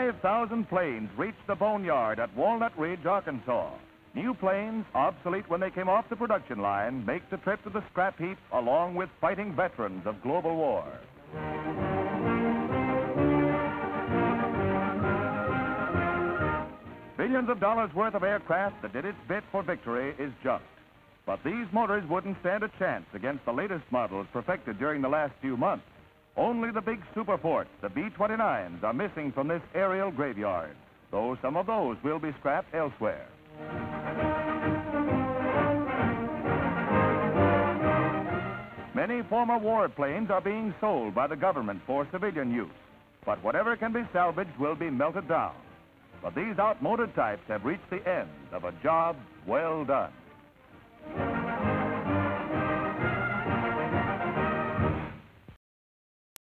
5,000 planes reached the boneyard at Walnut Ridge, Arkansas. New planes, obsolete when they came off the production line, make the trip to the scrap heap along with fighting veterans of global war. Billions of dollars worth of aircraft that did its bit for victory is junk. But these motors wouldn't stand a chance against the latest models perfected during the last few months. Only the big superforts, the B-29s, are missing from this aerial graveyard, though some of those will be scrapped elsewhere. Many former war planes are being sold by the government for civilian use, but whatever can be salvaged will be melted down. But these outmoded types have reached the end of a job well done.